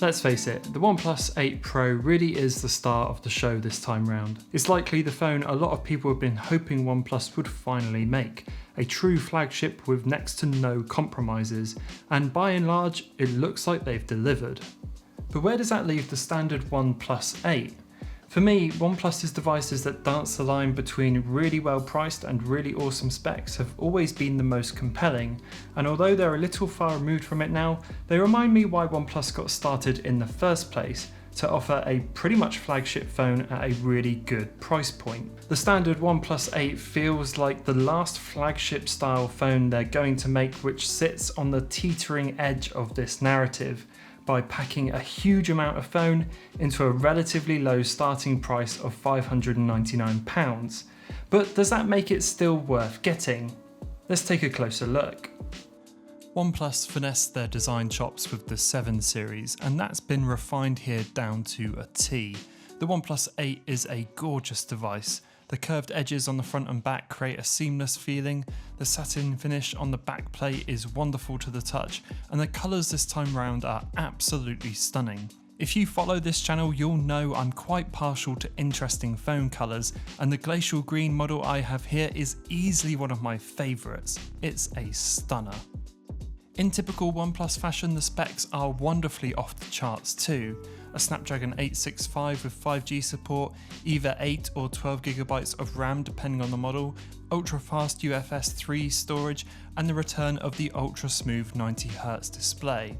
Let's face it, the OnePlus 8 Pro really is the star of the show this time round. It's likely the phone a lot of people have been hoping OnePlus would finally make, a true flagship with next to no compromises, and by and large, it looks like they've delivered. But where does that leave the standard OnePlus 8? For me, OnePlus's devices that dance the line between really well priced and really awesome specs have always been the most compelling, and although they're a little far removed from it now, they remind me why OnePlus got started in the first place, to offer a pretty much flagship phone at a really good price point. The standard OnePlus 8 feels like the last flagship style phone they're going to make, which sits on the teetering edge of this narrative, by packing a huge amount of phone into a relatively low starting price of £599. But does that make it still worth getting? Let's take a closer look. OnePlus finessed their design chops with the 7 series, and that's been refined here down to a T. The OnePlus 8 is a gorgeous device. The curved edges on the front and back create a seamless feeling, the satin finish on the back plate is wonderful to the touch, and the colours this time round are absolutely stunning. If you follow this channel, you'll know I'm quite partial to interesting phone colours, and the glacial green model I have here is easily one of my favourites. It's a stunner. In typical OnePlus fashion, the specs are wonderfully off the charts too. A Snapdragon 865 with 5G support, either 8 or 12GB of RAM depending on the model, ultra-fast UFS 3 storage, and the return of the ultra-smooth 90Hz display.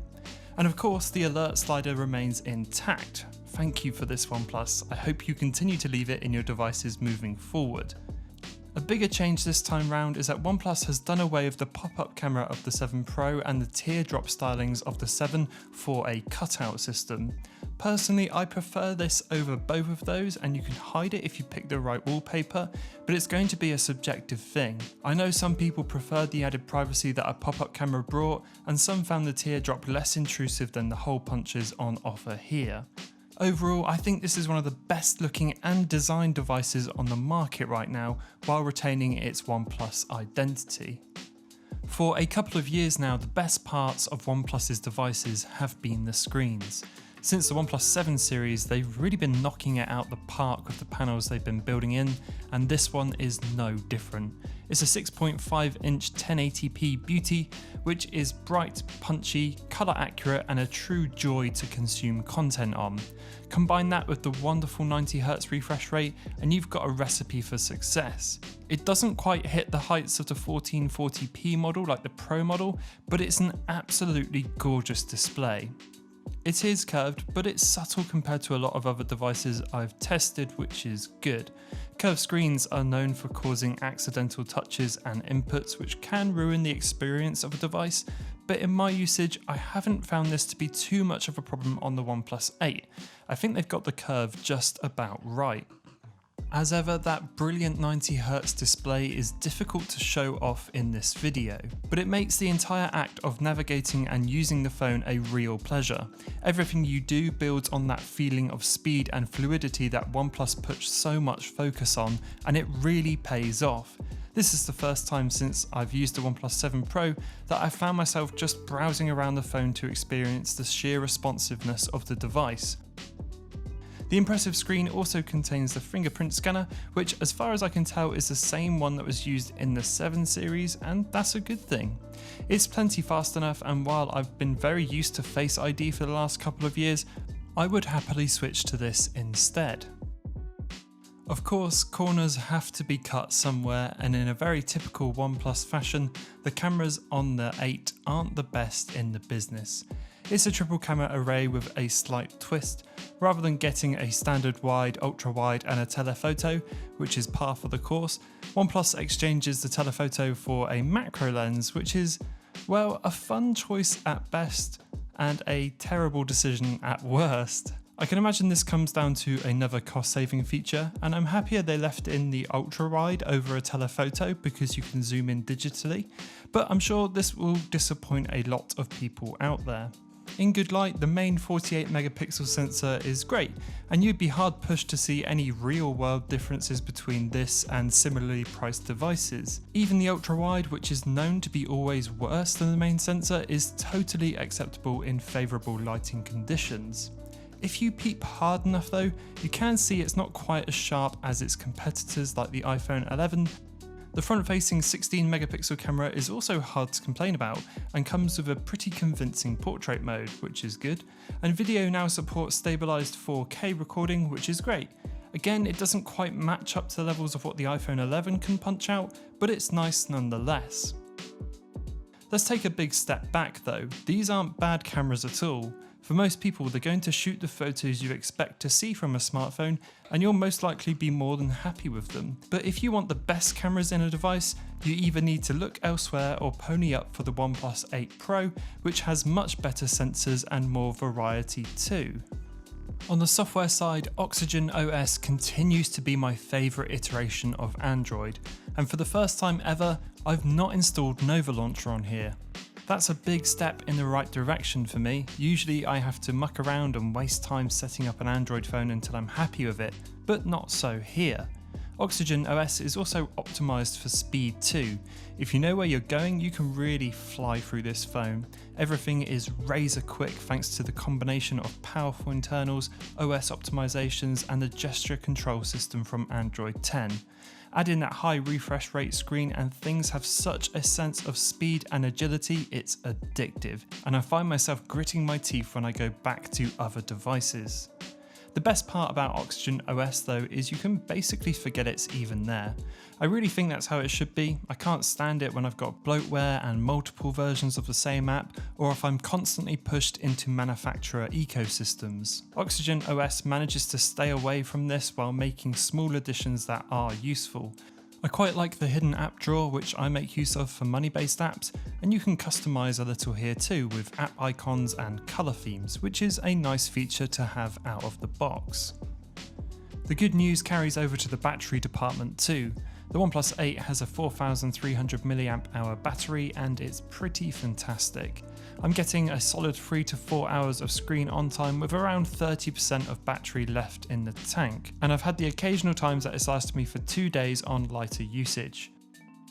And of course, the alert slider remains intact. Thank you for this OnePlus. I hope you continue to leave it in your devices moving forward. A bigger change this time round is that OnePlus has done away with the pop-up camera of the 7 Pro and the teardrop stylings of the 7 for a cutout system. Personally, I prefer this over both of those, and you can hide it if you pick the right wallpaper, but it's going to be a subjective thing. I know some people preferred the added privacy that a pop-up camera brought, and some found the teardrop less intrusive than the hole punches on offer here. Overall, I think this is one of the best looking and designed devices on the market right now, while retaining its OnePlus identity. For a couple of years now, the best parts of OnePlus's devices have been the screens. Since the OnePlus 7 series, they've really been knocking it out the park with the panels they've been building in, and this one is no different. It's a 6.5-inch 1080p beauty, which is bright, punchy, colour accurate, and a true joy to consume content on. Combine that with the wonderful 90Hz refresh rate, and you've got a recipe for success. It doesn't quite hit the heights of the 1440p model like the Pro model, but it's an absolutely gorgeous display. It is curved, but it's subtle compared to a lot of other devices I've tested, which is good. Curved screens are known for causing accidental touches and inputs, which can ruin the experience of a device, but in my usage, I haven't found this to be too much of a problem on the OnePlus 8. I think they've got the curve just about right. As ever, that brilliant 90Hz display is difficult to show off in this video, but it makes the entire act of navigating and using the phone a real pleasure. Everything you do builds on that feeling of speed and fluidity that OnePlus puts so much focus on, and it really pays off. This is the first time since I've used the OnePlus 7 Pro that I found myself just browsing around the phone to experience the sheer responsiveness of the device. The impressive screen also contains the fingerprint scanner, which as far as I can tell is the same one that was used in the 7 series, and that's a good thing. It's plenty fast enough, and while I've been very used to Face ID for the last couple of years, I would happily switch to this instead. Of course, corners have to be cut somewhere, and in a very typical OnePlus fashion, the cameras on the 8 aren't the best in the business. It's a triple camera array with a slight twist. Rather than getting a standard wide, ultra wide and a telephoto, which is par for the course, OnePlus exchanges the telephoto for a macro lens, which is, well, a fun choice at best and a terrible decision at worst. I can imagine this comes down to another cost-saving feature, and I'm happier they left in the ultra-wide over a telephoto because you can zoom in digitally, but I'm sure this will disappoint a lot of people out there. In good light, the main 48 megapixel sensor is great, and you'd be hard pushed to see any real world differences between this and similarly priced devices. Even the ultra wide, which is known to be always worse than the main sensor, is totally acceptable in favourable lighting conditions. If you peep hard enough though, you can see it's not quite as sharp as its competitors like the iPhone 11. The front-facing 16 megapixel camera is also hard to complain about and comes with a pretty convincing portrait mode, which is good, and video now supports stabilised 4K recording, which is great. Again, it doesn't quite match up to the levels of what the iPhone 11 can punch out, but it's nice nonetheless. Let's take a big step back though. These aren't bad cameras at all. For most people, they're going to shoot the photos you expect to see from a smartphone, and you'll most likely be more than happy with them. But if you want the best cameras in a device, you either need to look elsewhere or pony up for the OnePlus 8 Pro, which has much better sensors and more variety too. On the software side, Oxygen OS continues to be my favourite iteration of Android, and for the first time ever, I've not installed Nova Launcher on here. That's a big step in the right direction for me. Usually I have to muck around and waste time setting up an Android phone until I'm happy with it, but not so here. Oxygen OS is also optimised for speed too. If you know where you're going, you can really fly through this phone. Everything is razor quick thanks to the combination of powerful internals, OS optimizations and the gesture control system from Android 10. Add in that high refresh rate screen and things have such a sense of speed and agility, it's addictive, and I find myself gritting my teeth when I go back to other devices. The best part about Oxygen OS though is you can basically forget it's even there. I really think that's how it should be. I can't stand it when I've got bloatware and multiple versions of the same app, or if I'm constantly pushed into manufacturer ecosystems. Oxygen OS manages to stay away from this while making small additions that are useful. I quite like the hidden app drawer, which I make use of for money-based apps, and you can customise a little here too with app icons and colour themes, which is a nice feature to have out of the box. The good news carries over to the battery department too. The OnePlus 8 has a 4300 mAh battery and it's pretty fantastic. I'm getting a solid 3 to 4 hours of screen on time with around 30% of battery left in the tank, and I've had the occasional times that it's lasted me for 2 days on lighter usage.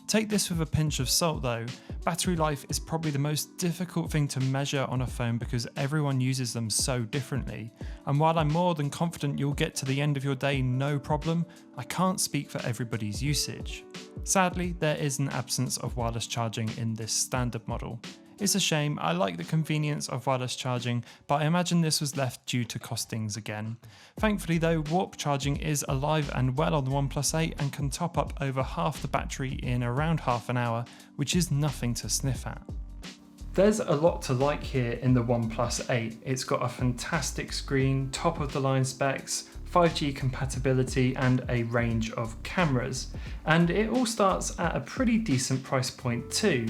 Take this with a pinch of salt though. Battery life is probably the most difficult thing to measure on a phone because everyone uses them so differently, and while I'm more than confident you'll get to the end of your day no problem, I can't speak for everybody's usage. Sadly, there is an absence of wireless charging in this standard model. It's a shame. I like the convenience of wireless charging, but I imagine this was left due to costings again. Thankfully though, warp charging is alive and well on the OnePlus 8 and can top up over half the battery in around half an hour, which is nothing to sniff at. There's a lot to like here in the OnePlus 8. It's got a fantastic screen, top of the line specs, 5G compatibility and a range of cameras. And it all starts at a pretty decent price point too.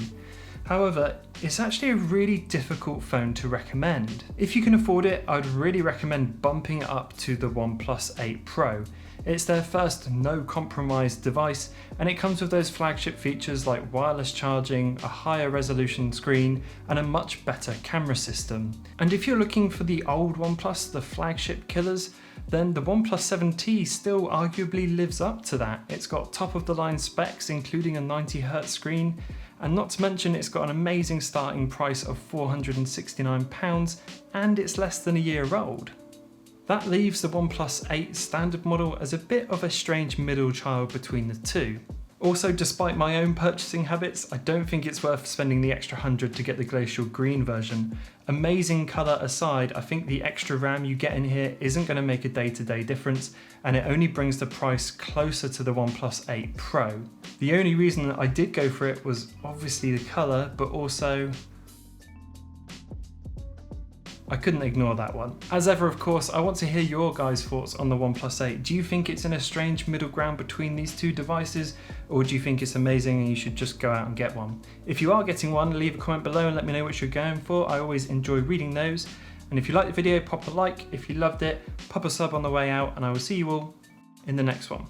However, it's actually a really difficult phone to recommend. If you can afford it, I'd really recommend bumping it up to the OnePlus 8 Pro. It's their first no compromise device, and it comes with those flagship features like wireless charging, a higher resolution screen, and a much better camera system. And if you're looking for the old OnePlus, the flagship killers, then the OnePlus 7T still arguably lives up to that. It's got top of the line specs, including a 90Hz screen, and not to mention it's got an amazing starting price of £469 and it's less than a year old. That leaves the OnePlus 8 standard model as a bit of a strange middle child between the two. Also, despite my own purchasing habits, I don't think it's worth spending the extra £100 to get the glacial green version. Amazing colour aside, I think the extra RAM you get in here isn't going to make a day-to-day difference, and it only brings the price closer to the OnePlus 8 Pro. The only reason I did go for it was obviously the colour, but also I couldn't ignore that one. As ever, of course, I want to hear your guys' thoughts on the OnePlus 8. Do you think it's in a strange middle ground between these two devices, or do you think it's amazing and you should just go out and get one? If you are getting one, leave a comment below and let me know what you're going for. I always enjoy reading those. And if you liked the video, pop a like. If you loved it, pop a sub on the way out, and I will see you all in the next one.